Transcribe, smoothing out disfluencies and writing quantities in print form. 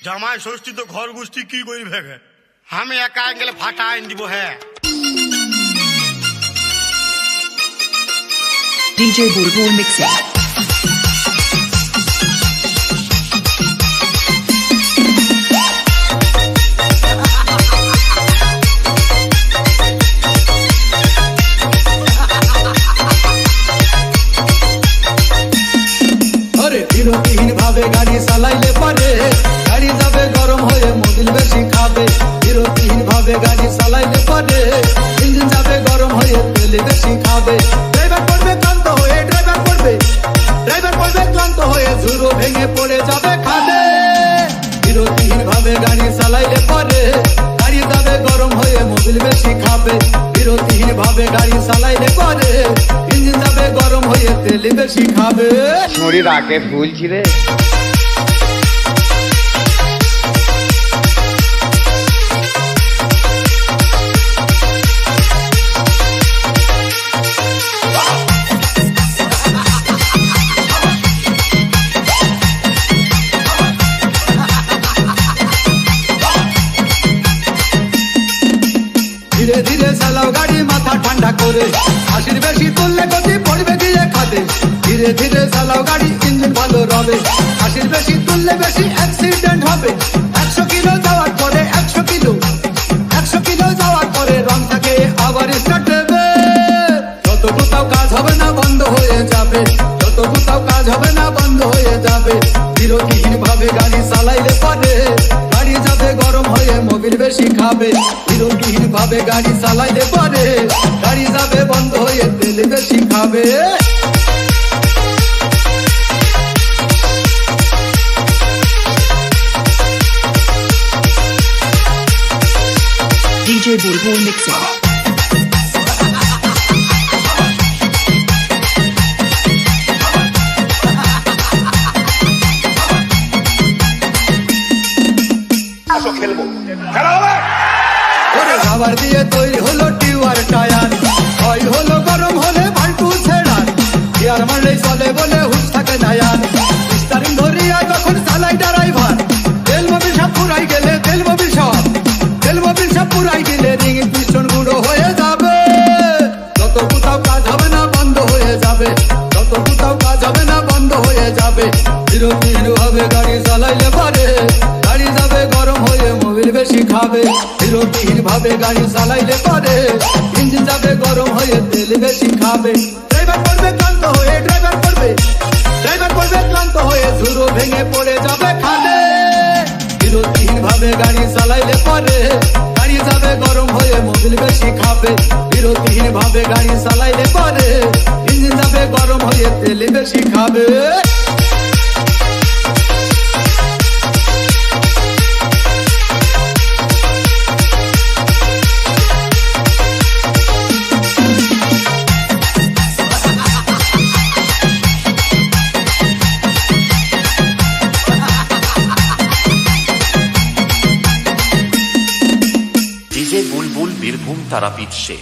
জামাই ষষ্ঠী তো ঘর গোষ্ঠী কি করবে আমি একা গেলে ফাটা আইন দিব হ্যাঁ DJ Bulbul Mixing. বিরতিহীন ভাবে গাড়ি চালাইলে পারে গাড়ি যাবে গরম হয়ে মোবিল বেশি খাবে বিরতিহীন ভাবে গাড়ি চালাইলে পারে ইঞ্জিন যাবে গরম হয়ে তেল বেশি খাবে ড্রাইভার পড়বে ক্লান্ত হয়ে ক্লান্ত হয়ে ঝুরো ভেঙে পড়ে যাবে খাদে বিরতিহীন ভাবে গাড়ি চালাইলে পারে গাড়ি যাবে গরম হয়ে মোবিল বেশি খাবে বিরতিহীন ভাবে গাড়ি চালাইলে পারে ইঞ্জিন যাবে গরম হয়ে তেল বেশি খাবে শরীর আগে ভুলছি রে ধীরে ধীরে চালাও গাড়ি মাথা ঠান্ডা করে আশির বেশি তুললে গতি পড়বে দিয়ে খাদে ধীরে ধীরে চালাও গাড়ি ইঞ্জিন ভালো রবে আশির বেশি তুললে বেশি অ্যাক্সিডেন্ট হবে 100 কিলো যাওয়ার পরে 100 কিলো যাওয়ার পরে রং থাকে আবার স্টার্ট দেবে যত কোথাও কাজ হবে না বন্ধ হয়ে যাবে যত কোথাও কাজ হবে না বন্ধ হয়ে যাবে বিরতিহীন ভাবে গাড়ি চালাইলে পরে গাড়ি যাবে গরম হয়ে মোবিল বেশি খাবে বিরতিহীন ভাবে গাড়ি চালাইলে পরে গাড়ি যাবে বন্ধ হয়ে তেল বেশি খাবে DJ Bulbul Mixing. খাবার দিয়ে তৈরি হলো টিউবার টায়ার হয় হলো গরম হলে ভাল্টু ছেড়ার গিয়ার মারলেই চলে বলে হুশ থাকে নায়ার স্টারিং ধরিয়া যখন চালাই ড্রাইভার তেল মোবিল সব পুরাই গেলে রিং পিস্টন গুঁড়ো হয়ে যাবে যত কোথাও কাজ হবে না বন্ধ হয়ে যাবে যত কোথাও কাজ হবে না বন্ধ হয়ে যাবে বিরতিহীন ভাবে গাড়ি চালাইলে পারে গাড়ি যাবে গরম হয়ে মোবিল বেশি খাবে বিরতিহীন ভাবে গাড়ি চালাইলে পারে ইঞ্জিন যাবে গরম হয়ে তেল বেশি খাবে ড্রাইভার পড়বে ক্লান্ত হয়ে ঝুরো ভেঙে পড়ে যাবে খাদে বিরতিহীন ভাবে গাড়ি চালাইলে পারে গাড়ি যাবে গরম হয়ে মোবিল বেশি খাবে বিরতিহীন ভাবে গাড়ি চালাইলে পারে ইঞ্জিন যাবে গরম হয়ে তেল বেশি খাবে DJ বুলবুল বীরভূম তারাপীঠ সে